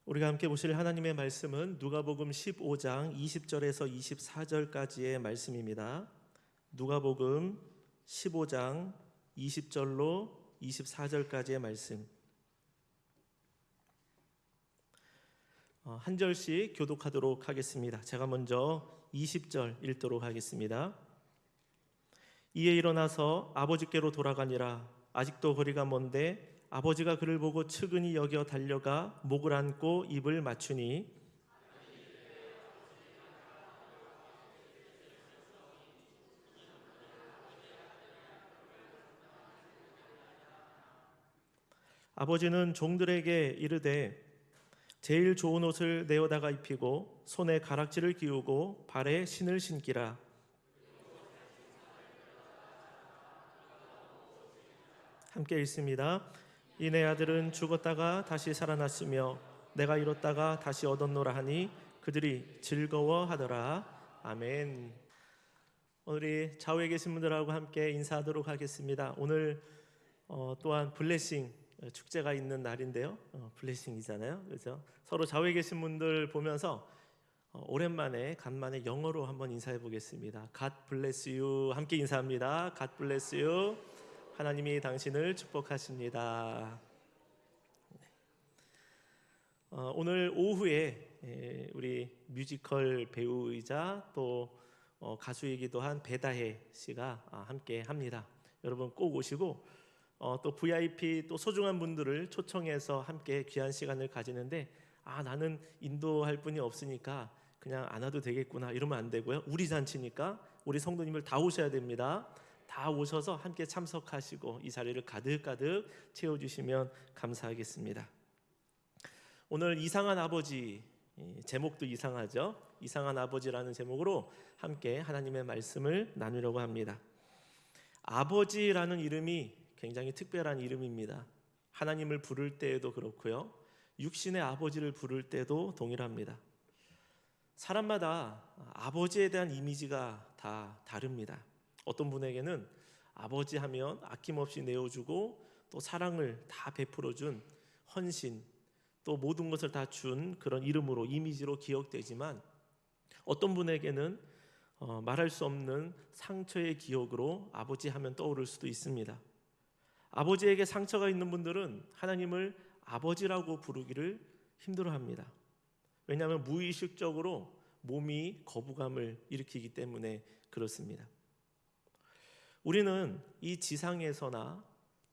우리가 함께 보실 하나님의 말씀은 누가복음 15장 20절에서 24절까지의 말씀입니다. 누가복음 15장 20절로 24절까지의 말씀. 한 절씩 교독하도록 하겠습니다. 제가 먼저 20절 읽도록 하겠습니다. 이에 일어나서 아버지께로 돌아가니라. 아직도 거리가 먼데 아버지가 그를 보고 측은히 여겨 달려가 목을 안고 입을 맞추니 아버지는 종들에게 이르되 제일 좋은 옷을 내어다가 입히고 손에 가락지를 끼우고 발에 신을 신기라. 함께 읽습니다. 이 내 아들은 죽었다가 다시 살아났으며 내가 잃었다가 다시 얻었노라 하니 그들이 즐거워하더라. 아멘. 오늘 좌우에 계신 분들하고 함께 인사하도록 하겠습니다. 오늘 또한 블레싱 축제가 있는 날인데요. 블레싱이잖아요. 그렇죠? 서로 좌우에 계신 분들 보면서 오랜만에 간만에 영어로 한번 인사해 보겠습니다. God bless you. 함께 인사합니다. God bless you. 하나님이 당신을 축복하십니다. 오늘 오후에 우리 뮤지컬 배우이자 또 가수이기도 한 배다혜 씨가 함께 합니다. 여러분 꼭 오시고 또 VIP 또 소중한 분들을 초청해서 함께 귀한 시간을 가지는데 나는 인도할 분이 없으니까 그냥 안 와도 되겠구나 이러면 안 되고요. 우리 잔치니까 우리 성도님들 다 오셔야 됩니다. 다 오셔서 함께 참석하시고 이 자리를 가득가득 채워주시면 감사하겠습니다. 오늘 이상한 아버지, 제목도 이상하죠? 이상한 아버지라는 제목으로 함께 하나님의 말씀을 나누려고 합니다. 아버지라는 이름이 굉장히 특별한 이름입니다. 하나님을 부를 때에도 그렇고요. 육신의 아버지를 부를 때도 동일합니다. 사람마다 아버지에 대한 이미지가 다 다릅니다. 어떤 분에게는 아버지 하면 아낌없이 내어주고 또 사랑을 다 베풀어준 헌신, 또 모든 것을 다 준 그런 이름으로 이미지로 기억되지만 어떤 분에게는 말할 수 없는 상처의 기억으로 아버지 하면 떠오를 수도 있습니다. 아버지에게 상처가 있는 분들은 하나님을 아버지라고 부르기를 힘들어합니다. 왜냐하면 무의식적으로 몸이 거부감을 일으키기 때문에 그렇습니다. 우리는 이 지상에서나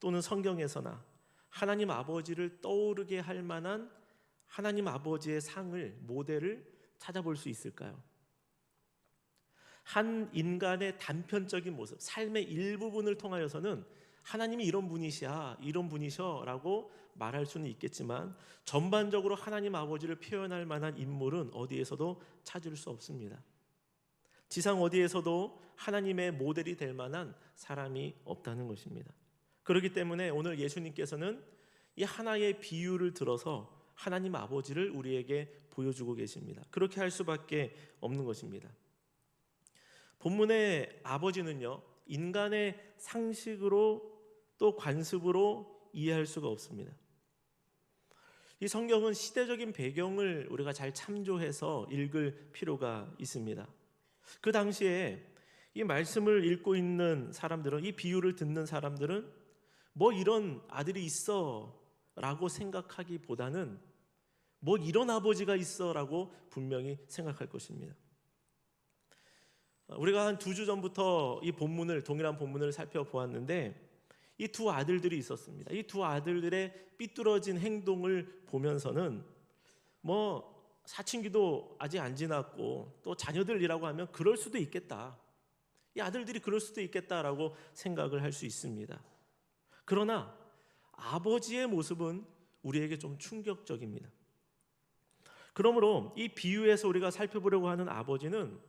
또는 성경에서나 하나님 아버지를 떠오르게 할 만한 하나님 아버지의 상을, 모델을 찾아볼 수 있을까요? 한 인간의 단편적인 모습, 삶의 일부분을 통하여서는 하나님이 이런 분이시야, 이런 분이셔 라고 말할 수는 있겠지만 전반적으로 하나님 아버지를 표현할 만한 인물은 어디에서도 찾을 수 없습니다. 지상 어디에서도 하나님의 모델이 될 만한 사람이 없다는 것입니다. 그렇기 때문에 오늘 예수님께서는 이 하나의 비유를 들어서 하나님 아버지를 우리에게 보여주고 계십니다. 그렇게 할 수밖에 없는 것입니다. 본문의 아버지는요, 인간의 상식으로 또 관습으로 이해할 수가 없습니다. 이 성경은 시대적인 배경을 우리가 잘 참조해서 읽을 필요가 있습니다. 그 당시에 이 말씀을 읽고 있는 사람들은, 이 비유를 듣는 사람들은 뭐 이런 아들이 있어 라고 생각하기보다는 뭐 이런 아버지가 있어 라고 분명히 생각할 것입니다. 우리가 한 2주 전부터 이 본문을, 동일한 본문을 살펴보았는데 이 두 아들들이 있었습니다. 이 두 아들들의 삐뚤어진 행동을 보면서는 뭐 사춘기도 아직 안 지났고 또 자녀들이라고 하면 그럴 수도 있겠다. 이 아들들이 그럴 수도 있겠다라고 생각을 할 수 있습니다. 그러나 아버지의 모습은 우리에게 좀 충격적입니다. 그러므로 이 비유에서 우리가 살펴보려고 하는 아버지는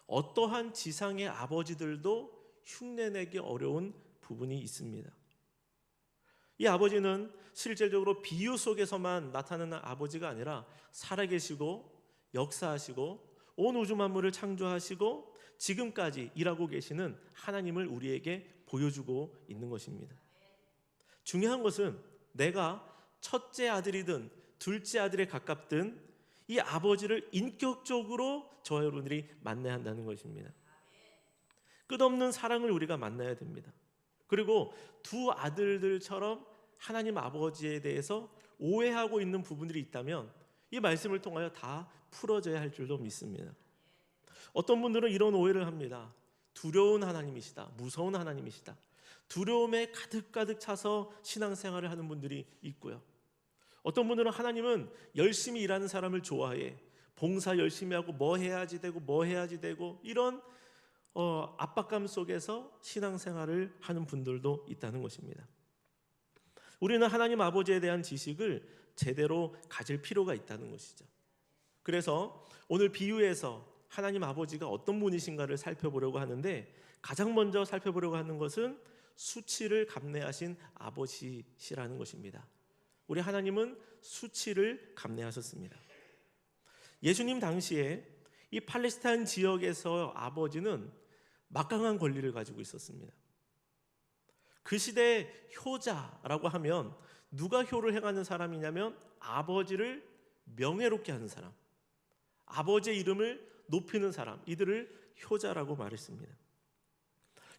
어떠한 지상의 아버지들도 흉내내기 어려운 부분이 있습니다. 이 아버지는 실질적으로 비유 속에서만 나타나는 아버지가 아니라 살아계시고 역사하시고 온 우주 만물을 창조하시고 지금까지 일하고 계시는 하나님을 우리에게 보여주고 있는 것입니다. 중요한 것은 내가 첫째 아들이든 둘째 아들에 가깝든 이 아버지를 인격적으로 저와 여러분들이 만나야 한다는 것입니다. 끝없는 사랑을 우리가 만나야 됩니다. 그리고 두 아들들처럼 하나님 아버지에 대해서 오해하고 있는 부분들이 있다면 이 말씀을 통하여 다 풀어져야 할 줄도 믿습니다. 어떤 분들은 이런 오해를 합니다. 두려운 하나님이시다, 무서운 하나님이시다. 두려움에 가득가득 차서 신앙생활을 하는 분들이 있고요. 어떤 분들은 하나님은 열심히 일하는 사람을 좋아해, 봉사 열심히 하고 뭐 해야지 되고 이런 압박감 속에서 신앙생활을 하는 분들도 있다는 것입니다. 우리는 하나님 아버지에 대한 지식을 제대로 가질 필요가 있다는 것이죠. 그래서 오늘 비유에서 하나님 아버지가 어떤 분이신가를 살펴보려고 하는데, 가장 먼저 살펴보려고 하는 것은 수치를 감내하신 아버지시라는 것입니다. 우리 하나님은 수치를 감내하셨습니다. 예수님 당시에 이 팔레스타인 지역에서 아버지는 막강한 권리를 가지고 있었습니다. 그 시대의 효자라고 하면 누가 효를 행하는 사람이냐면 아버지를 명예롭게 하는 사람, 아버지의 이름을 높이는 사람, 이들을 효자라고 말했습니다.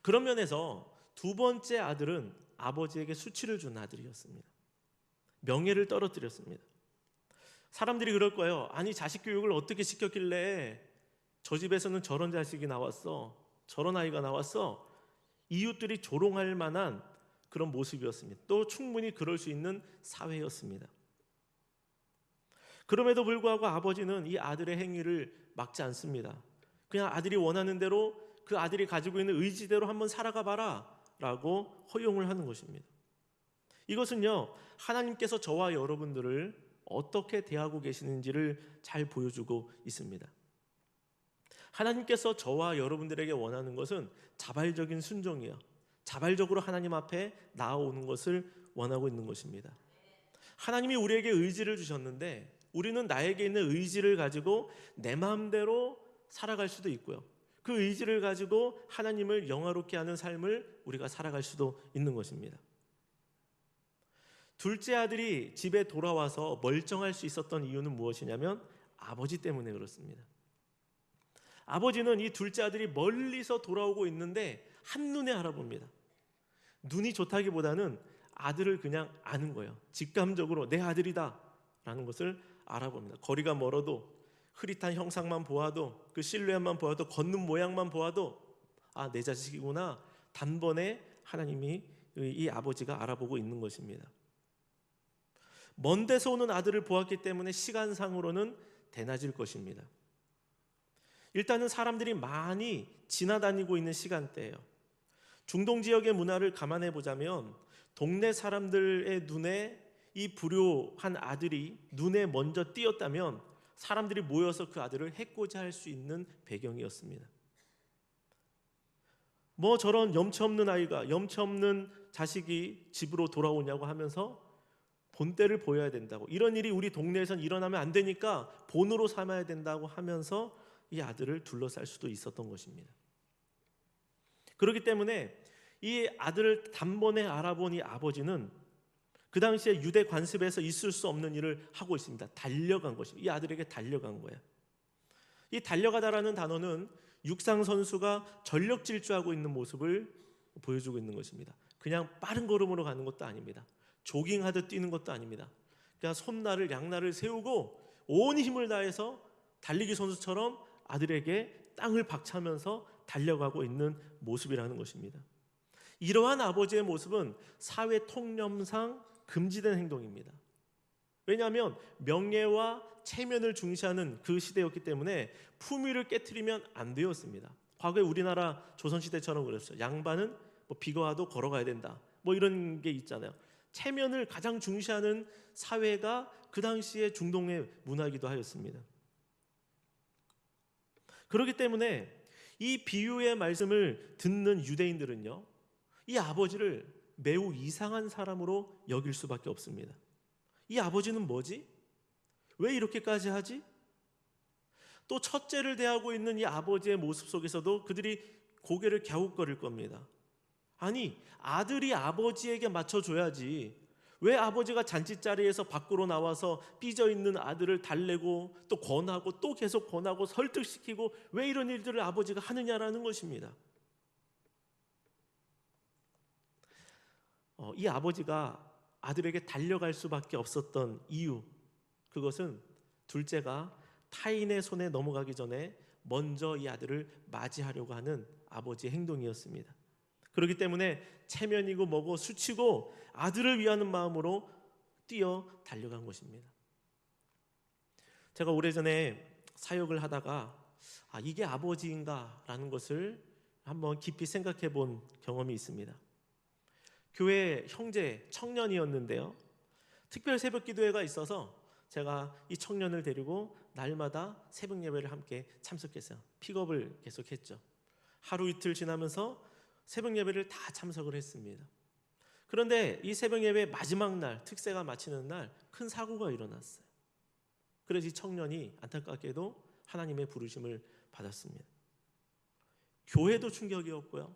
그런 면에서 두 번째 아들은 아버지에게 수치를 준 아들이었습니다. 명예를 떨어뜨렸습니다. 사람들이 그럴 거예요. 아니, 자식 교육을 어떻게 시켰길래 저 집에서는 저런 자식이 나왔어, 저런 아이가 나왔어. 이웃들이 조롱할 만한 그런 모습이었습니다. 또 충분히 그럴 수 있는 사회였습니다. 그럼에도 불구하고 아버지는 이 아들의 행위를 막지 않습니다. 그냥 아들이 원하는 대로, 그 아들이 가지고 있는 의지대로 한번 살아가 봐라 라고 허용을 하는 것입니다. 이것은요, 하나님께서 저와 여러분들을 어떻게 대하고 계시는지를 잘 보여주고 있습니다. 하나님께서 저와 여러분들에게 원하는 것은 자발적인 순종이요, 자발적으로 하나님 앞에 나아오는 것을 원하고 있는 것입니다. 하나님이 우리에게 의지를 주셨는데 우리는 나에게 있는 의지를 가지고 내 마음대로 살아갈 수도 있고요, 그 의지를 가지고 하나님을 영화롭게 하는 삶을 우리가 살아갈 수도 있는 것입니다. 둘째 아들이 집에 돌아와서 멀쩡할 수 있었던 이유는 무엇이냐면 아버지 때문에 그렇습니다. 아버지는 이 둘째 아들이 멀리서 돌아오고 있는데 한눈에 알아봅니다. 눈이 좋다기보다는 아들을 그냥 아는 거예요. 직감적으로 내 아들이다 라는 것을 알아봅니다. 거리가 멀어도, 흐릿한 형상만 보아도, 그 실루엣만 보아도, 걷는 모양만 보아도 아, 내 자식이구나, 단번에 하나님이, 이 아버지가 알아보고 있는 것입니다. 먼 데서 오는 아들을 보았기 때문에 시간상으로는 대낮일 것입니다. 일단은 사람들이 많이 지나다니고 있는 시간대예요. 중동 지역의 문화를 감안해 보자면 동네 사람들의 눈에 이 불효한 아들이 눈에 먼저 띄었다면 사람들이 모여서 그 아들을 해코지 할 수 있는 배경이었습니다. 뭐 저런 염치 없는 아이가, 염치 없는 자식이 집으로 돌아오냐고 하면서 본때를 보여야 된다고, 이런 일이 우리 동네에선 일어나면 안 되니까 본으로 삼아야 된다고 하면서 이 아들을 둘러쌀 수도 있었던 것입니다. 그렇기 때문에 이 아들을 단번에 알아본 이 아버지는 그 당시에 유대 관습에서 있을 수 없는 일을 하고 있습니다. 달려간 것입니다. 이 아들에게 달려간 거예요. 이 달려가다라는 단어는 육상 선수가 전력 질주하고 있는 모습을 보여주고 있는 것입니다. 그냥 빠른 걸음으로 가는 것도 아닙니다. 조깅하듯 뛰는 것도 아닙니다. 그냥 손날을, 양날을 세우고 온 힘을 다해서 달리기 선수처럼 아들에게 땅을 박차면서 달려가고 있는 모습이라는 것입니다. 이러한 아버지의 모습은 사회 통념상 금지된 행동입니다. 왜냐하면 명예와 체면을 중시하는 그 시대였기 때문에 품위를 깨트리면 안 되었습니다. 과거에 우리나라 조선시대처럼 그랬어요. 양반은 뭐 비거와도 걸어가야 된다, 뭐 이런 게 있잖아요. 체면을 가장 중시하는 사회가 그 당시에 중동의 문화이기도 하였습니다. 그렇기 때문에 이 비유의 말씀을 듣는 유대인들은요, 이 아버지를 매우 이상한 사람으로 여길 수밖에 없습니다. 이 아버지는 뭐지? 왜 이렇게까지 하지? 또 첫째를 대하고 있는 이 아버지의 모습 속에서도 그들이 고개를 갸웃거릴 겁니다. 아니, 아들이 아버지에게 맞춰줘야지 왜 아버지가 잔치자리에서 밖으로 나와서 삐져있는 아들을 달래고 또 권하고 또 계속 권하고 설득시키고 왜 이런 일들을 아버지가 하느냐라는 것입니다. 이 아버지가 아들에게 달려갈 수밖에 없었던 이유, 그것은 둘째가 타인의 손에 넘어가기 전에 먼저 이 아들을 맞이하려고 하는 아버지의 행동이었습니다. 그렇기 때문에 체면이고 뭐고 수치고 아들을 위하는 마음으로 뛰어 달려간 것입니다. 제가 오래전에 사역을 하다가 이게 아버지인가라는 것을 한번 깊이 생각해 본 경험이 있습니다. 교회 형제 청년이었는데요, 특별 새벽 기도회가 있어서 제가 이 청년을 데리고 날마다 새벽 예배를 함께 참석했어요. 픽업을 계속했죠. 하루 이틀 지나면서 새벽 예배를 다 참석을 했습니다. 그런데 이 새벽 예배 마지막 날, 특세가 마치는 날 큰 사고가 일어났어요. 그래서 이 청년이 안타깝게도 하나님의 부르심을 받았습니다. 교회도 충격이었고요,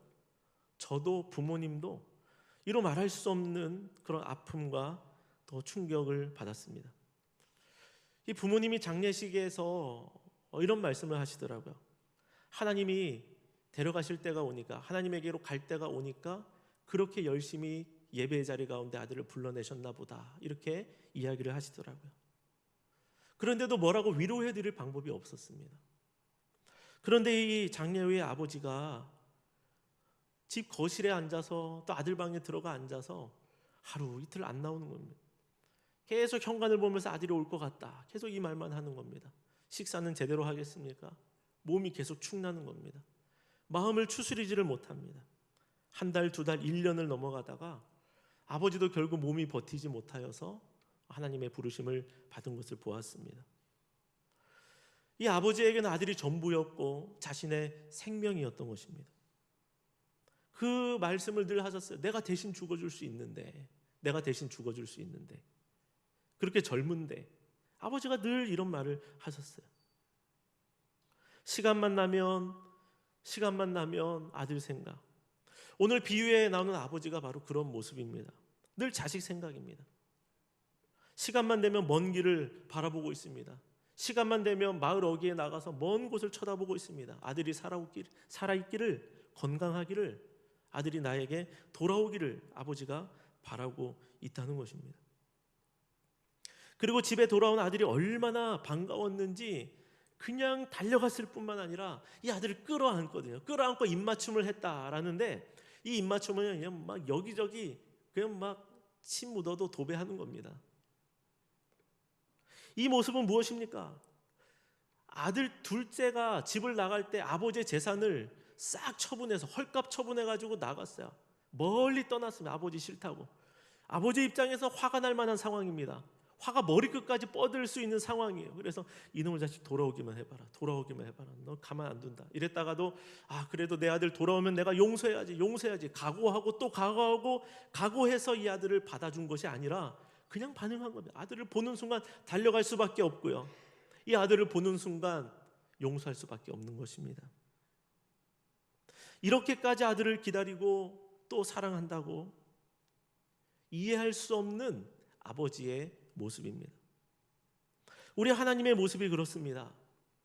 저도 부모님도 이로 말할 수 없는 그런 아픔과 더 충격을 받았습니다. 이 부모님이 장례식에서 이런 말씀을 하시더라고요. 하나님이 데려가실 때가 오니까, 하나님에게로 갈 때가 오니까 그렇게 열심히 예배 자리 가운데 아들을 불러내셨나 보다, 이렇게 이야기를 하시더라고요. 그런데도 뭐라고 위로해 드릴 방법이 없었습니다. 그런데 이 장례 후에 아버지가 집 거실에 앉아서 또 아들 방에 들어가 앉아서 하루 이틀 안 나오는 겁니다. 계속 현관을 보면서 아들이 올 것 같다, 계속 이 말만 하는 겁니다. 식사는 제대로 하겠습니까? 몸이 계속 축나는 겁니다. 마음을 추스리지를 못합니다. 한 달, 두 달, 1년을 넘어가다가 아버지도 결국 몸이 버티지 못하여서 하나님의 부르심을 받은 것을 보았습니다. 이 아버지에게는 아들이 전부였고 자신의 생명이었던 것입니다. 그 말씀을 늘 하셨어요. 내가 대신 죽어줄 수 있는데, 내가 대신 죽어줄 수 있는데, 그렇게 젊은데. 아버지가 늘 이런 말을 하셨어요. 시간만 나면 아들 생각. 오늘 비유에 나오는 아버지가 바로 그런 모습입니다. 늘 자식 생각입니다. 시간만 되면 먼 길을 바라보고 있습니다. 시간만 되면 마을 어귀에 나가서 먼 곳을 쳐다보고 있습니다. 아들이 살아있기를, 건강하기를, 아들이 나에게 돌아오기를 아버지가 바라고 있다는 것입니다. 그리고 집에 돌아온 아들이 얼마나 반가웠는지 그냥 달려갔을 뿐만 아니라 이 아들을 끌어안거든요. 끌어안고 입맞춤을 했다라는데, 이 입맞춤은 그냥 막 여기저기 그냥 막 침 묻어도 도배하는 겁니다. 이 모습은 무엇입니까? 아들 둘째가 집을 나갈 때 아버지의 재산을 싹 처분해서 헐값 처분해가지고 나갔어요. 멀리 떠났습니다. 아버지 싫다고. 아버지 입장에서 화가 날 만한 상황입니다. 화가 머리끝까지 뻗을 수 있는 상황이에요. 그래서 이놈의 자식 돌아오기만 해봐라, 돌아오기만 해봐라, 너 가만 안 둔다. 이랬다가도 그래도 내 아들 돌아오면 내가 용서해야지 각오하고 또 각오해서 이 아들을 받아준 것이 아니라 그냥 반응한 겁니다. 아들을 보는 순간 달려갈 수밖에 없고요, 이 아들을 보는 순간 용서할 수밖에 없는 것입니다. 이렇게까지 아들을 기다리고 또 사랑한다고 이해할 수 없는 아버지의 모습입니다. 우리 하나님의 모습이 그렇습니다.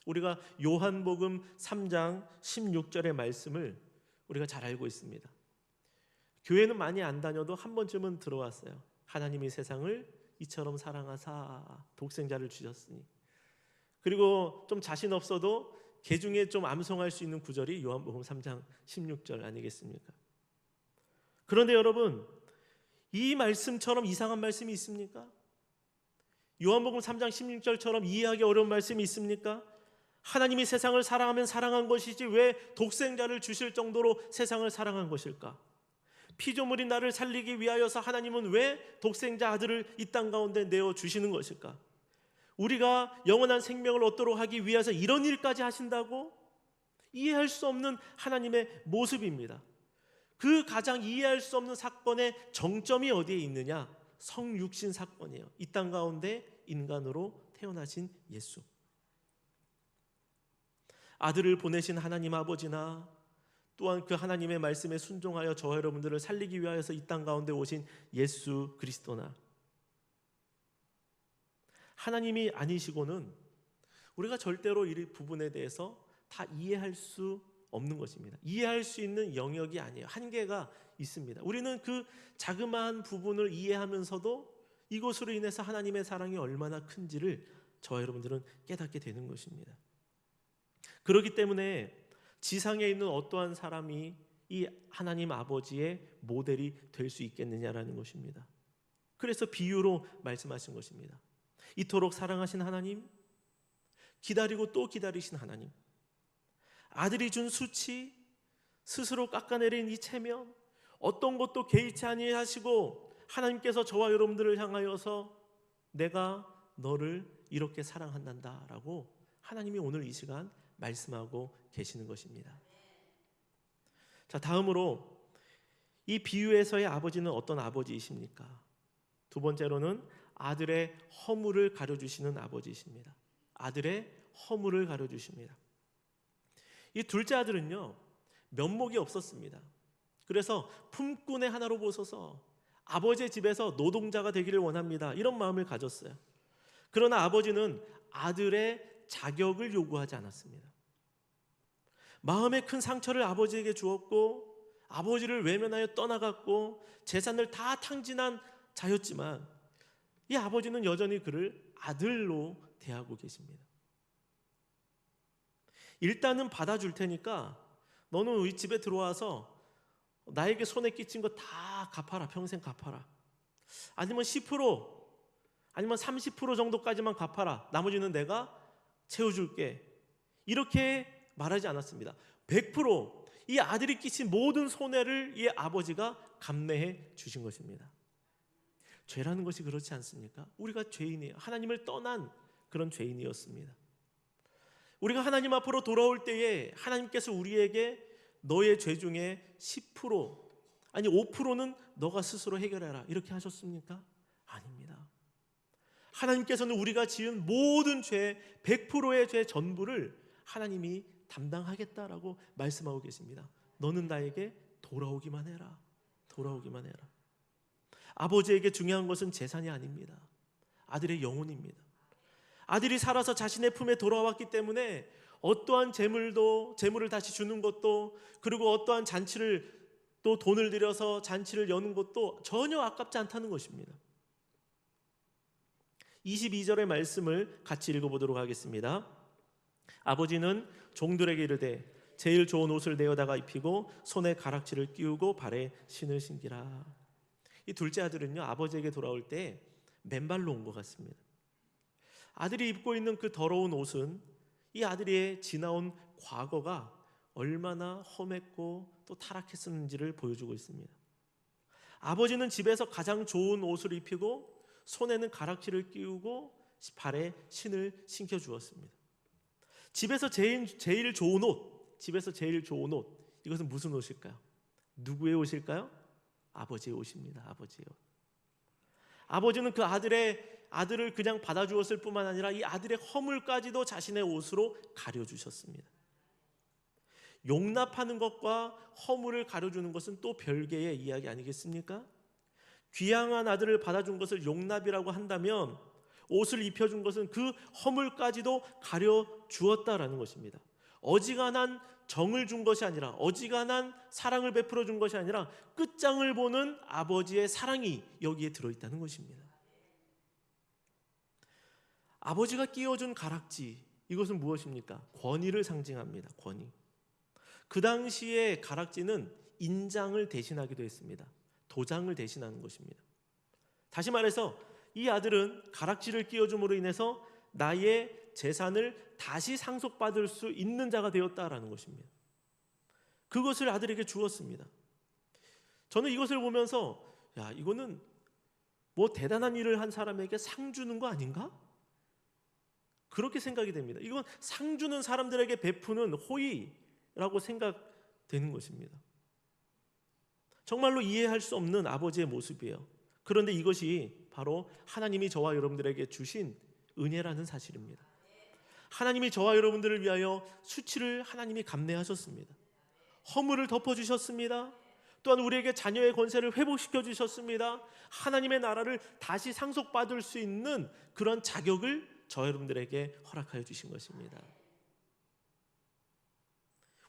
우리가 요한복음 3장 16절의 말씀을 우리가 잘 알고 있습니다. 교회는 많이 안 다녀도 한 번쯤은 들어왔어요. 하나님이 세상을 이처럼 사랑하사 독생자를 주셨으니. 그리고 좀 자신 없어도 개 중에 좀 암송할 수 있는 구절이 요한복음 3장 16절 아니겠습니까? 그런데 여러분, 이 말씀처럼 이상한 말씀이 있습니까? 요한복음 3장 16절처럼 이해하기 어려운 말씀이 있습니까? 하나님이 세상을 사랑하면 사랑한 것이지 왜 독생자를 주실 정도로 세상을 사랑한 것일까? 피조물인 나를 살리기 위하여서 하나님은 왜 독생자 아들을 이 땅 가운데 내어주시는 것일까? 우리가 영원한 생명을 얻도록 하기 위해서 이런 일까지 하신다고? 이해할 수 없는 하나님의 모습입니다. 그 가장 이해할 수 없는 사건의 정점이 어디에 있느냐? 성육신 사건이에요. 이 땅 가운데 인간으로 태어나신 예수. 아들을 보내신 하나님 아버지나 또한 그 하나님의 말씀에 순종하여 저와 여러분들을 살리기 위하여서 이 땅 가운데 오신 예수 그리스도나 하나님이 아니시고는 우리가 절대로 이 부분에 대해서 다 이해할 수 없는 것입니다. 이해할 수 있는 영역이 아니에요. 한계가 있습니다. 우리는 그 자그마한 부분을 이해하면서도 이것으로 인해서 하나님의 사랑이 얼마나 큰지를 저와 여러분들은 깨닫게 되는 것입니다. 그렇기 때문에 지상에 있는 어떠한 사람이 이 하나님 아버지의 모델이 될 수 있겠느냐라는 것입니다. 그래서 비유로 말씀하신 것입니다. 이토록 사랑하신 하나님, 기다리고 또 기다리신 하나님, 아들이 준 수치, 스스로 깎아내린 이 체면, 어떤 것도 개의치 아니하시고 하나님께서 저와 여러분들을 향하여서 내가 너를 이렇게 사랑한단다라고 하나님이 오늘 이 시간 말씀하고 계시는 것입니다. 자, 다음으로 이 비유에서의 아버지는 어떤 아버지이십니까? 두 번째로는 아들의 허물을 가려주시는 아버지이십니다. 아들의 허물을 가려주십니다. 이 둘째 아들은요, 면목이 없었습니다. 그래서 품꾼의 하나로 보소서, 아버지의 집에서 노동자가 되기를 원합니다, 이런 마음을 가졌어요. 그러나 아버지는 아들의 자격을 요구하지 않았습니다. 마음의 큰 상처를 아버지에게 주었고 아버지를 외면하여 떠나갔고 재산을 다 탕진한 자였지만 이 아버지는 여전히 그를 아들로 대하고 계십니다. 일단은 받아줄 테니까 너는 우리 집에 들어와서 나에게 손에 끼친 거 다 갚아라. 평생 갚아라. 아니면 10% 아니면 30% 정도까지만 갚아라. 나머지는 내가 채워줄게. 이렇게 말하지 않았습니다. 100%이 아들이 끼친 모든 손해를 이 아버지가 감내해 주신 것입니다. 죄라는 것이 그렇지 않습니까? 우리가 죄인이에요. 하나님을 떠난 그런 죄인이었습니다. 우리가 하나님 앞으로 돌아올 때에 하나님께서 우리에게 너의 죄 중에 10% 아니 5%는 너가 스스로 해결해라 이렇게 하셨습니까? 아닙니다. 하나님께서는 우리가 지은 모든 죄 100%의 죄 전부를 하나님이 담당하겠다라고 말씀하고 계십니다. 너는 나에게 돌아오기만 해라. 돌아오기만 해라. 아버지에게 중요한 것은 재산이 아닙니다. 아들의 영혼입니다. 아들이 살아서 자신의 품에 돌아왔기 때문에 어떠한 재물을 다시 주는 것도, 그리고 어떠한 잔치를 또 돈을 들여서 잔치를 여는 것도 전혀 아깝지 않다는 것입니다. 22절의 말씀을 같이 읽어보도록 하겠습니다. 아버지는 종들에게 이르되 제일 좋은 옷을 내어다가 입히고 손에 가락지를 끼우고 발에 신을 신기라. 이 둘째 아들은요, 아버지에게 돌아올 때 맨발로 온 것 같습니다. 아들이 입고 있는 그 더러운 옷은 이 아들의 지나온 과거가 얼마나 험했고 또 타락했었는지를 보여주고 있습니다. 아버지는 집에서 가장 좋은 옷을 입히고 손에는 가락지를 끼우고 발에 신을 신겨 주었습니다. 집에서 제일 좋은 옷, 집에서 제일 좋은 옷, 이것은 무슨 옷일까요? 누구의 옷일까요? 아버지의 옷입니다. 아버지의 옷. 아버지는 그 아들을 그냥 받아주었을 뿐만 아니라 이 아들의 허물까지도 자신의 옷으로 가려주셨습니다. 용납하는 것과 허물을 가려주는 것은 또 별개의 이야기 아니겠습니까? 귀양한 아들을 받아준 것을 용납이라고 한다면 옷을 입혀준 것은 그 허물까지도 가려주었다라는 것입니다. 어지간한 정을 준 것이 아니라, 어지간한 사랑을 베풀어 준 것이 아니라 끝장을 보는 아버지의 사랑이 여기에 들어있다는 것입니다. 아버지가 끼워준 가락지, 이것은 무엇입니까? 권위를 상징합니다. 권위. 그 당시에 가락지는 인장을 대신하기도 했습니다. 도장을 대신하는 것입니다. 다시 말해서 이 아들은 가락지를 끼워줌으로 인해서 나의 재산을 다시 상속받을 수 있는 자가 되었다라는 것입니다. 그것을 아들에게 주었습니다. 저는 이것을 보면서 이거는 뭐 대단한 일을 한 사람에게 상 주는 거 아닌가? 그렇게 생각이 됩니다. 이건 상 주는 사람들에게 베푸는 호의라고 생각되는 것입니다. 정말로 이해할 수 없는 아버지의 모습이에요. 그런데 이것이 바로 하나님이 저와 여러분들에게 주신 은혜라는 사실입니다. 하나님이 저와 여러분들을 위하여 수치를 하나님이 감내하셨습니다. 허물을 덮어주셨습니다. 또한 우리에게 자녀의 권세를 회복시켜 주셨습니다. 하나님의 나라를 다시 상속받을 수 있는 그런 자격을 저 여러분들에게 허락하여 주신 것입니다.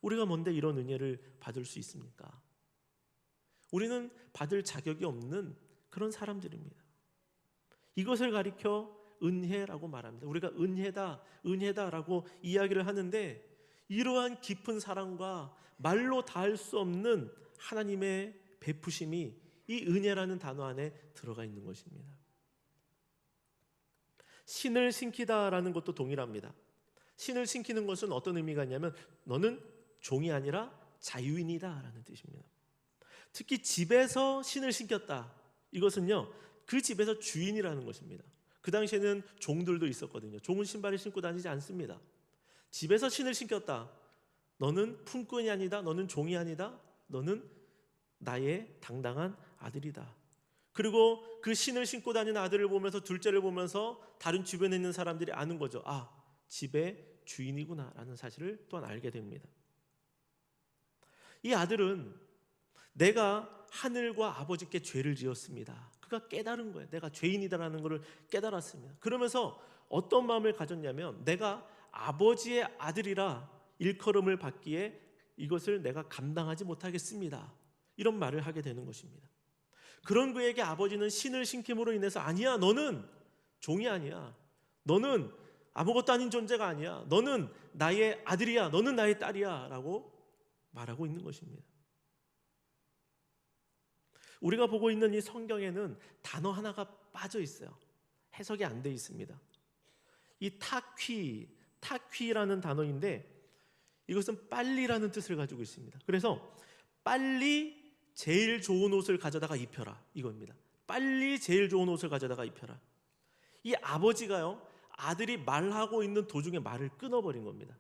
우리가 뭔데 이런 은혜를 받을 수 있습니까? 우리는 받을 자격이 없는 그런 사람들입니다. 이것을 가리켜 은혜라고 말합니다. 우리가 은혜다라고 이야기를 하는데, 이러한 깊은 사랑과 말로 다할 수 없는 하나님의 베푸심이 이 은혜라는 단어 안에 들어가 있는 것입니다. 신을 신기다라는 것도 동일합니다. 신을 신기는 것은 어떤 의미가 있냐면 너는 종이 아니라 자유인이다라는 뜻입니다. 특히 집에서 신을 신겼다. 이것은요, 그 집에서 주인이라는 것입니다. 그 당시에는 종들도 있었거든요. 종은 신발을 신고 다니지 않습니다. 집에서 신을 신겼다. 너는 품꾼이 아니다. 너는 종이 아니다. 너는 나의 당당한 아들이다. 그리고 그 신을 신고 다니는 아들을 보면서, 둘째를 보면서 다른 주변에 있는 사람들이 아는 거죠. 아, 집의 주인이구나 라는 사실을 또한 알게 됩니다. 이 아들은 내가 하늘과 아버지께 죄를 지었습니다. 그가 깨달은 거예요. 내가 죄인이다라는 것을 깨달았습니다. 그러면서 어떤 마음을 가졌냐면, 내가 아버지의 아들이라 일컬음을 받기에 이것을 내가 감당하지 못하겠습니다. 이런 말을 하게 되는 것입니다. 그런 그에게 아버지는 신을 신김으로 인해서, 아니야, 너는 종이 아니야. 너는 아무것도 아닌 존재가 아니야. 너는 나의 아들이야. 너는 나의 딸이야 라고 말하고 있는 것입니다. 우리가 보고 있는 이 성경에는 단어 하나가 빠져 있어요. 해석이 안 돼 있습니다. 이 타퀴라는 단어인데, 이것은 빨리라는 뜻을 가지고 있습니다. 그래서 빨리 제일 좋은 옷을 가져다가 입혀라, 이겁니다. 빨리 제일 좋은 옷을 가져다가 입혀라. 이 아버지가요, 아들이 말하고 있는 도중에 말을 끊어버린 겁니다.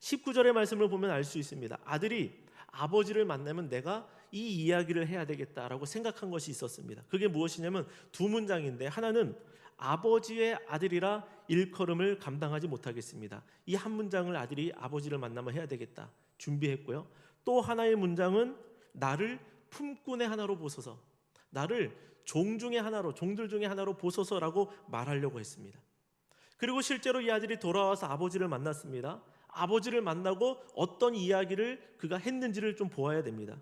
19절의 말씀을 보면 알 수 있습니다. 아들이 아버지를 만나면 내가 이 이야기를 해야 되겠다라고 생각한 것이 있었습니다. 그게 무엇이냐면 두 문장인데, 하나는 아버지의 아들이라 일컬음을 감당하지 못하겠습니다. 이 한 문장을 아들이 아버지를 만나면 해야 되겠다 준비했고요. 또 하나의 문장은 나를 품꾼의 하나로 보소서, 나를 종들 중에 하나로 보소서라고 말하려고 했습니다. 그리고 실제로 이 아들이 돌아와서 아버지를 만났습니다. 아버지를 만나고 어떤 이야기를 그가 했는지를 좀 보아야 됩니다.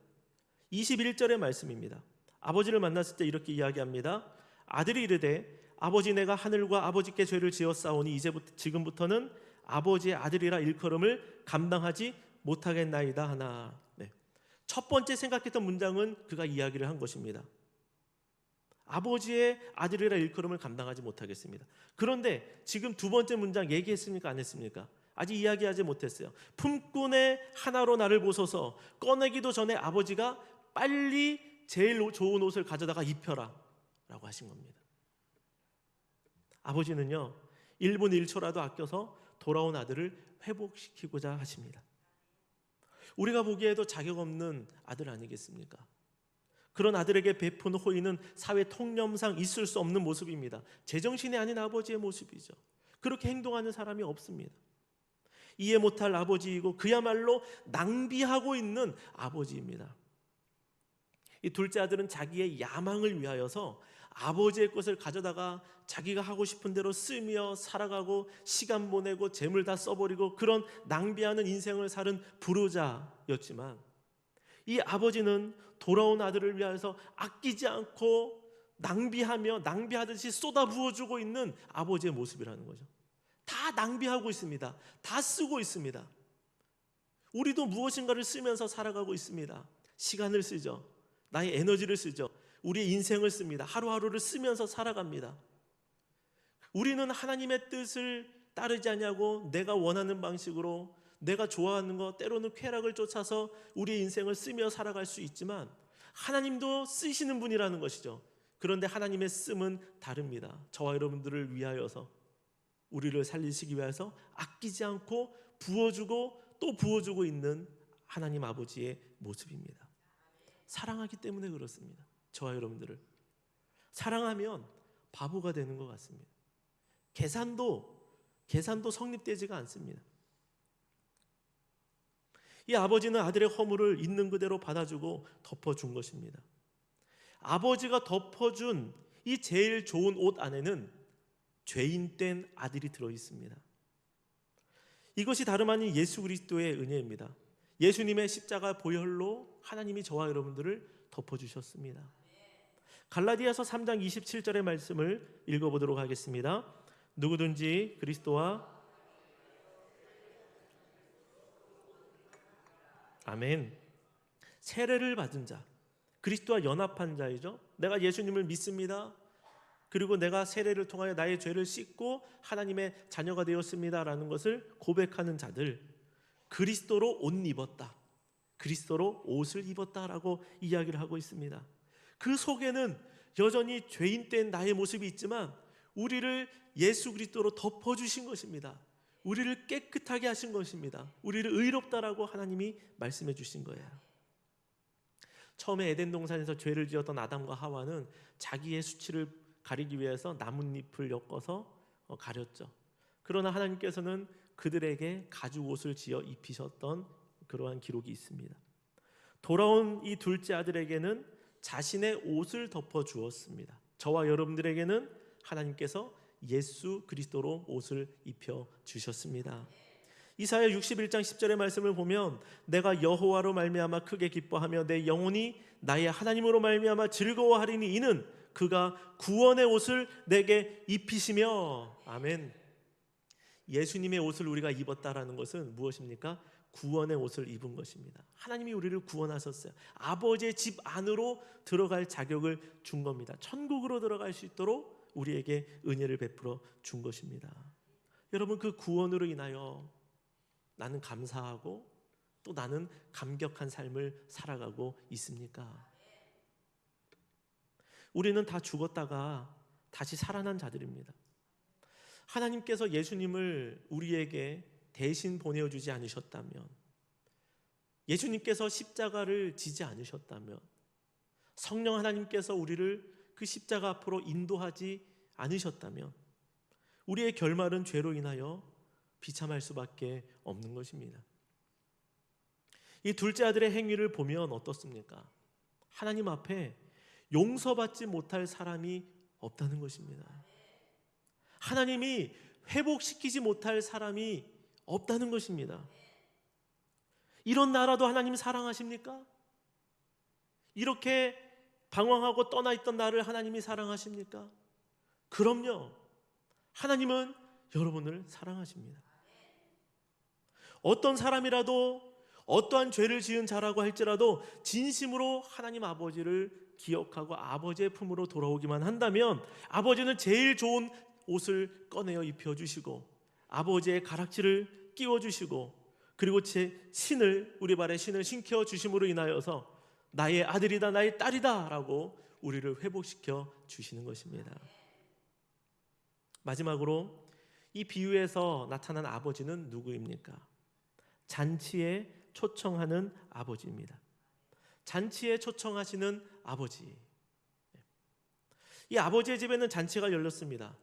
21절의 말씀입니다. 아버지를 만났을 때 이렇게 이야기합니다. 아들이 이르되 아버지, 내가 하늘과 아버지께 죄를 지었사오니 지금부터는 아버지의 아들이라 일컬음을 감당하지 못하겠나이다 하나. 첫 번째 생각했던 문장은 그가 이야기를 한 것입니다. 아버지의 아들이라 일컬음을 감당하지 못하겠습니다. 그런데 지금 두 번째 문장 얘기했습니까? 안 했습니까? 아직 이야기하지 못했어요. 품꾼의 하나로 나를 보소서. 꺼내기도 전에 아버지가 빨리 제일 좋은 옷을 가져다가 입혀라 라고 하신 겁니다. 아버지는요, 1분 1초라도 아껴서 돌아온 아들을 회복시키고자 하십니다. 우리가 보기에도 자격 없는 아들 아니겠습니까? 그런 아들에게 베푼 호의는 사회 통념상 있을 수 없는 모습입니다. 제정신이 아닌 아버지의 모습이죠. 그렇게 행동하는 사람이 없습니다. 이해 못할 아버지이고 그야말로 낭비하고 있는 아버지입니다. 이 둘째 아들은 자기의 야망을 위하여서 아버지의 것을 가져다가 자기가 하고 싶은 대로 쓰며 살아가고 시간 보내고 재물 다 써버리고 그런 낭비하는 인생을 사는 불효자였지만, 이 아버지는 돌아온 아들을 위하여서 아끼지 않고 낭비하듯이 쏟아부어주고 있는 아버지의 모습이라는 거죠. 다 낭비하고 있습니다. 다 쓰고 있습니다. 우리도 무엇인가를 쓰면서 살아가고 있습니다. 시간을 쓰죠. 나의 에너지를 쓰죠. 우리의 인생을 씁니다. 하루하루를 쓰면서 살아갑니다. 우리는 하나님의 뜻을 따르지 않냐고 내가 원하는 방식으로 내가 좋아하는 것, 때로는 쾌락을 쫓아서 우리의 인생을 쓰며 살아갈 수 있지만, 하나님도 쓰시는 분이라는 것이죠. 그런데 하나님의 씀은 다릅니다. 저와 여러분들을 위하여서, 우리를 살리시기 위해서 아끼지 않고 부어주고 또 부어주고 있는 하나님 아버지의 모습입니다. 사랑하기 때문에 그렇습니다. 저와 여러분들을 사랑하면 바보가 되는 것 같습니다. 계산도 성립되지가 않습니다. 이 아버지는 아들의 허물을 있는 그대로 받아주고 덮어준 것입니다. 아버지가 덮어준 이 제일 좋은 옷 안에는 죄인된 아들이 들어있습니다. 이것이 다름 아닌 예수 그리스도의 은혜입니다. 예수님의 십자가 보혈로 하나님이 저와 여러분들을 덮어주셨습니다. 갈라디아서 3장 27절의 말씀을 읽어보도록 하겠습니다. 누구든지 그리스도와 아멘. 세례를 받은 자, 그리스도와 연합한 자이죠. 내가 예수님을 믿습니다. 그리고 내가 세례를 통하여 나의 죄를 씻고 하나님의 자녀가 되었습니다라는 것을 고백하는 자들, 그리스도로 옷 입었다, 그리스도로 옷을 입었다라고 이야기를 하고 있습니다. 그 속에는 여전히 죄인된 나의 모습이 있지만 우리를 예수 그리스도로 덮어주신 것입니다. 우리를 깨끗하게 하신 것입니다. 우리를 의롭다라고 하나님이 말씀해 주신 거예요. 처음에 에덴 동산에서 죄를 지었던 아담과 하와는 자기의 수치를 가리기 위해서 나뭇잎을 엮어서 가렸죠. 그러나 하나님께서는 그들에게 가죽 옷을 지어 입히셨던 그러한 기록이 있습니다. 돌아온 이 둘째 아들에게는 자신의 옷을 덮어 주었습니다. 저와 여러분들에게는 하나님께서 예수 그리스도로 옷을 입혀 주셨습니다. 이사야 61장 10절의 말씀을 보면 내가 여호와로 말미암아 크게 기뻐하며 내 영혼이 나의 하나님으로 말미암아 즐거워하리니 이는 그가 구원의 옷을 내게 입히시며. 아멘. 예수님의 옷을 우리가 입었다라는 것은 무엇입니까? 구원의 옷을 입은 것입니다. 하나님이 우리를 구원하셨어요. 아버지의 집 안으로 들어갈 자격을 준 겁니다. 천국으로 들어갈 수 있도록 우리에게 은혜를 베풀어 준 것입니다. 여러분, 그 구원으로 인하여 나는 감사하고 또 나는 감격한 삶을 살아가고 있습니까? 우리는 다 죽었다가 다시 살아난 자들입니다. 하나님께서 예수님을 우리에게 대신 보내주지 않으셨다면, 예수님께서 십자가를 지지 않으셨다면, 성령 하나님께서 우리를 그 십자가 앞으로 인도하지 않으셨다면 우리의 결말은 죄로 인하여 비참할 수밖에 없는 것입니다. 이 둘째 아들의 행위를 보면 어떻습니까? 하나님 앞에 용서받지 못할 사람이 없다는 것입니다. 하나님이 회복시키지 못할 사람이 없다는 것입니다. 이런 나라도 하나님 사랑하십니까? 이렇게 방황하고 떠나 있던 나를 하나님이 사랑하십니까? 그럼요. 하나님은 여러분을 사랑하십니다. 어떤 사람이라도 어떠한 죄를 지은 자라고 할지라도 진심으로 하나님 아버지를 기억하고 아버지의 품으로 돌아오기만 한다면 아버지는 제일 좋은 옷을 꺼내어 입혀주시고 아버지의 가락지를 끼워주시고 그리고 제 신을, 우리 발에 신을 신겨 주심으로 인하여서 나의 아들이다, 나의 딸이다 라고 우리를 회복시켜 주시는 것입니다. 마지막으로 이 비유에서 나타난 아버지는 누구입니까? 잔치에 초청하는 아버지입니다. 잔치에 초청하시는 아버지. 이 아버지의 집에는 잔치가 열렸습니다.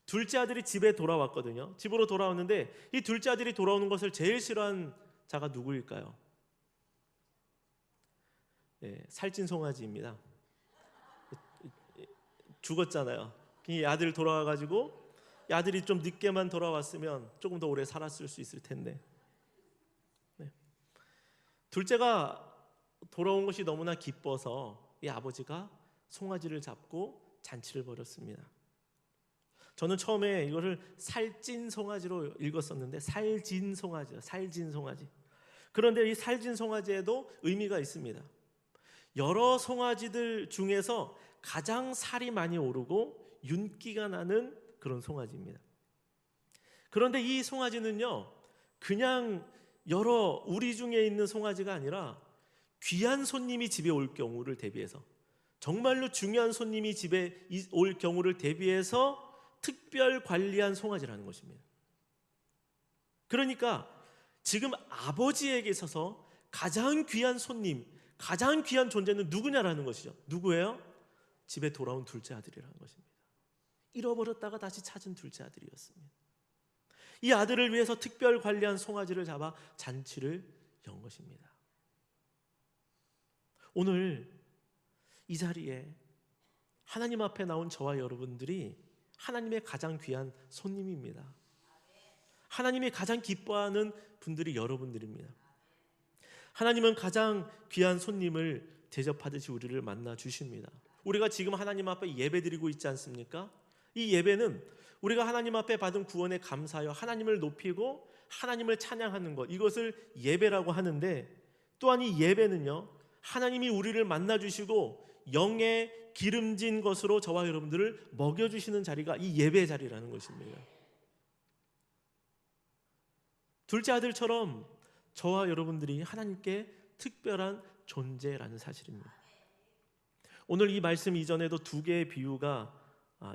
둘째 아들이 집에 돌아왔거든요. 집으로 돌아왔는데 이 둘째 아들이 돌아오는 것을 제일 싫어한 자가 누구일까요? 살찐 송아지입니다. 죽었잖아요. 이 아들 돌아와가지고 이 아들이 좀 늦게만 돌아왔으면 조금 더 오래 살았을 수 있을 텐데, 둘째가 돌아온 것이 너무나 기뻐서 이 아버지가 송아지를 잡고 잔치를 벌였습니다. 저는 처음에 이거를 살찐 송아지로 읽었었는데 살진 송아지요, 살진 송아지. 그런데 이 살진 송아지에도 의미가 있습니다. 여러 송아지들 중에서 가장 살이 많이 오르고 윤기가 나는 그런 송아지입니다. 그런데 이 송아지는요, 그냥 여러 우리 중에 있는 송아지가 아니라 귀한 손님이 집에 올 경우를 대비해서, 정말로 중요한 손님이 집에 올 경우를 대비해서 특별 관리한 송아지라는 것입니다. 그러니까 지금 아버지에게 있어서 가장 귀한 손님, 가장 귀한 존재는 누구냐라는 것이죠. 누구예요? 집에 돌아온 둘째 아들이라는 것입니다. 잃어버렸다가 다시 찾은 둘째 아들이었습니다. 이 아들을 위해서 특별 관리한 송아지를 잡아 잔치를 연 것입니다. 오늘 이 자리에 하나님 앞에 나온 저와 여러분들이 하나님의 가장 귀한 손님입니다. 하나님이 가장 기뻐하는 분들이 여러분들입니다. 하나님은 가장 귀한 손님을 대접하듯이 우리를 만나 주십니다. 우리가 지금 하나님 앞에 예배드리고 있지 않습니까? 이 예배는 우리가 하나님 앞에 받은 구원에 감사하여 하나님을 높이고 하나님을 찬양하는 것, 이것을 예배라고 하는데, 또한 이 예배는요, 하나님이 우리를 만나 주시고 영의 기름진 것으로 저와 여러분들을 먹여주시는 자리가 이 예배 자리라는 것입니다. 둘째 아들처럼 저와 여러분들이 하나님께 특별한 존재라는 사실입니다. 오늘 이 말씀 이전에도 두 개의 비유가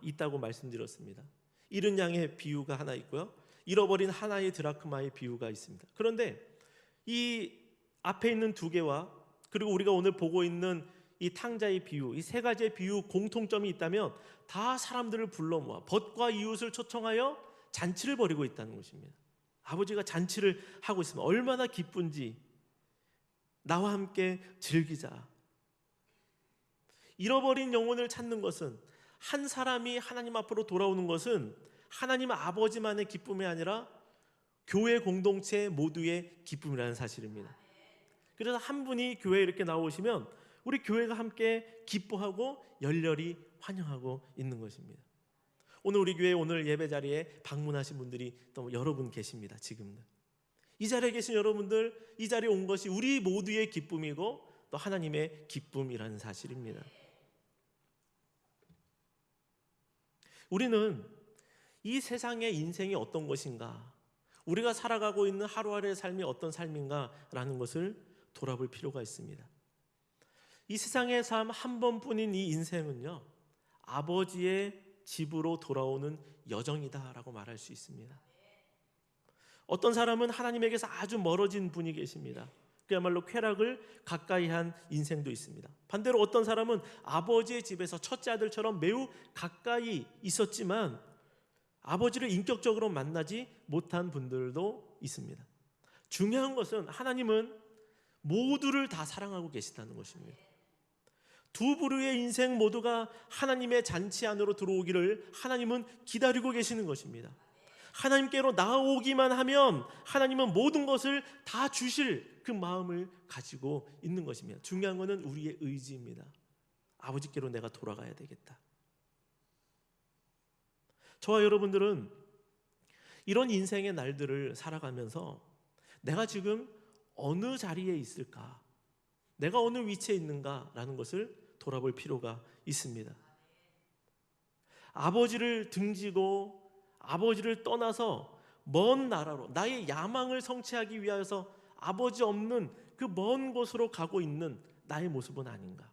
있다고 말씀드렸습니다. 잃은 양의 비유가 하나 있고요, 잃어버린 하나의 드라크마의 비유가 있습니다. 그런데 이 앞에 있는 두 개와 그리고 우리가 오늘 보고 있는 이 탕자의 비유, 이 세 가지의 비유 공통점이 있다면 다 사람들을 불러 모아 벗과 이웃을 초청하여 잔치를 벌이고 있다는 것입니다. 아버지가 잔치를 하고 있으면 얼마나 기쁜지 나와 함께 즐기자. 잃어버린 영혼을 찾는 것은, 한 사람이 하나님 앞으로 돌아오는 것은 하나님 아버지만의 기쁨이 아니라 교회 공동체 모두의 기쁨이라는 사실입니다. 그래서 한 분이 교회에 이렇게 나오시면 우리 교회가 함께 기뻐하고 열렬히 환영하고 있는 것입니다. 오늘 우리 교회 오늘 예배 자리에 방문하신 분들이 또 여러분 계십니다. 지금 이 자리에 계신 여러분들, 이 자리에 온 것이 우리 모두의 기쁨이고 또 하나님의 기쁨이라는 사실입니다. 우리는 이 세상의 인생이 어떤 것인가, 우리가 살아가고 있는 하루하루의 삶이 어떤 삶인가라는 것을 돌아볼 필요가 있습니다. 이 세상의 삶 한 번뿐인 이 인생은요, 아버지의 집으로 돌아오는 여정이다라고 말할 수 있습니다. 어떤 사람은 하나님에게서 아주 멀어진 분이 계십니다. 그야말로 쾌락을 가까이 한 인생도 있습니다. 반대로 어떤 사람은 아버지의 집에서 첫째 아들처럼 매우 가까이 있었지만 아버지를 인격적으로 만나지 못한 분들도 있습니다. 중요한 것은 하나님은 모두를 다 사랑하고 계시다는 것입니다. 두 부류의 인생 모두가 하나님의 잔치 안으로 들어오기를 하나님은 기다리고 계시는 것입니다. 하나님께로 나오기만 하면 하나님은 모든 것을 다 주실 그 마음을 가지고 있는 것입니다. 중요한 것은 우리의 의지입니다. 아버지께로 내가 돌아가야 되겠다. 저와 여러분들은 이런 인생의 날들을 살아가면서 내가 지금 어느 자리에 있을까, 내가 어느 위치에 있는가라는 것을 돌아볼 필요가 있습니다. 아버지를 등지고 아버지를 떠나서 먼 나라로 나의 야망을 성취하기 위하여서 아버지 없는 그 먼 곳으로 가고 있는 나의 모습은 아닌가?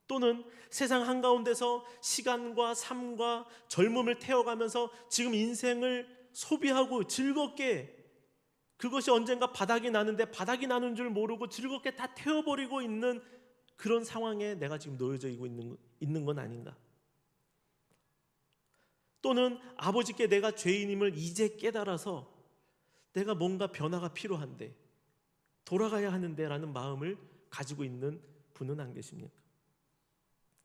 또는 세상 한가운데서 시간과 삶과 젊음을 태워가면서 지금 인생을 소비하고 즐겁게, 그것이 언젠가 바닥이 나는데 바닥이 나는 줄 모르고 즐겁게 다 태워버리고 있는 그런 상황에 내가 지금 놓여져 있는 건 아닌가? 또는 아버지께 내가 죄인임을 이제 깨달아서 내가 뭔가 변화가 필요한데, 돌아가야 하는데 라는 마음을 가지고 있는 분은 안 계십니까?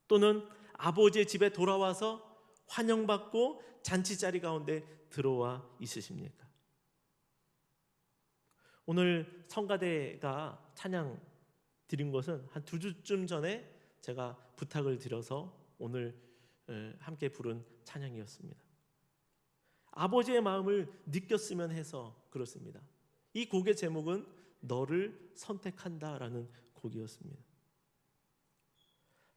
또는 아버지의 집에 돌아와서 환영받고 잔치자리 가운데 들어와 있으십니까? 오늘 성가대가 찬양 드린 것은 한 2주쯤 전에 제가 부탁을 드려서 오늘 함께 부른 찬양이었습니다. 아버지의 마음을 느꼈으면 해서 그렇습니다. 이 곡의 제목은 너를 선택한다라는 곡이었습니다.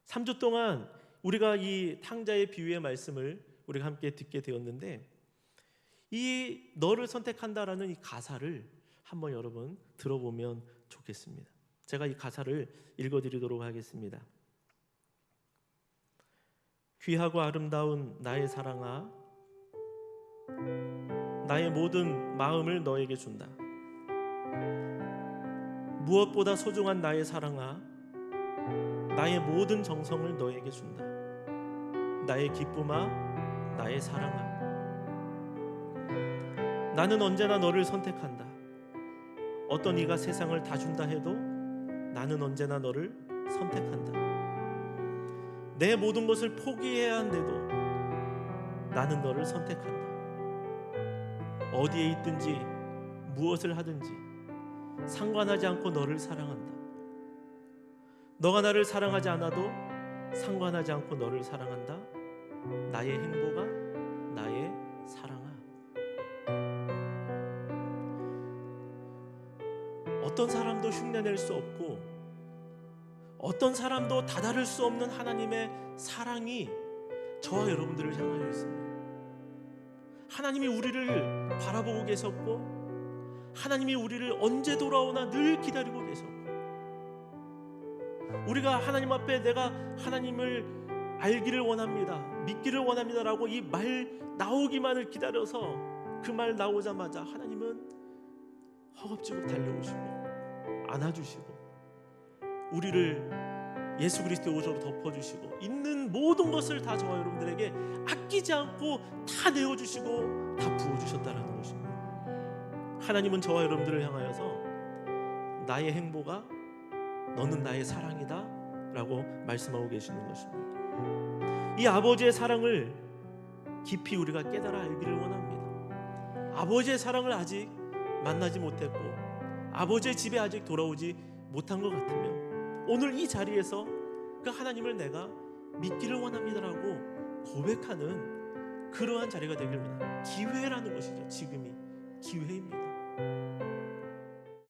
3주 동안 우리가 이 탕자의 비유의 말씀을 우리가 함께 듣게 되었는데, 이 너를 선택한다라는 이 가사를 한번 여러분 들어보면 좋겠습니다. 제가 이 가사를 읽어드리도록 하겠습니다. 귀하고 아름다운 나의 사랑아, 나의 모든 마음을 너에게 준다. 무엇보다 소중한 나의 사랑아, 나의 모든 정성을 너에게 준다. 나의 기쁨아, 나의 사랑아, 나는 언제나 너를 선택한다. 어떤 이가 세상을 다 준다 해도 나는 언제나 너를 선택한다. 내 모든 것을 포기해야 한데도 나는 너를 선택한다. 어디에 있든지 무엇을 하든지 상관하지 않고 너를 사랑한다. 너가 나를 사랑하지 않아도 상관하지 않고 너를 사랑한다. 나의 행보가 나의 사랑아. 어떤 사람도 흉내낼 수 없고 어떤 사람도 다다를 수 없는 하나님의 사랑이 저와 여러분들을 향하여 있습니다. 하나님이 우리를 바라보고 계셨고 하나님이 우리를 언제 돌아오나 늘 기다리고 계셨고 우리가 하나님 앞에 내가 하나님을 알기를 원합니다, 믿기를 원합니다라고 이 말 나오기만을 기다려서 그 말 나오자마자 하나님은 허겁지겁 달려오시고 안아주시고 우리를 예수 그리스도의 오조로 덮어주시고 있는 모든 것을 다 저와 여러분들에게 아끼지 않고 다 내어주시고 다 부어주셨다는 것입니다. 하나님은 저와 여러분들을 향하여서 나의 행보가 너는 나의 사랑이다 라고 말씀하고 계시는 것입니다. 이 아버지의 사랑을 깊이 우리가 깨달아 알기를 원합니다. 아버지의 사랑을 아직 만나지 못했고 아버지의 집에 아직 돌아오지 못한 것 같으면 오늘 이 자리에서 그 하나님을 내가 믿기를 원합니다라고 고백하는 그러한 자리가 되길 원합니다. 기회라는 것이죠. 지금이 기회입니다.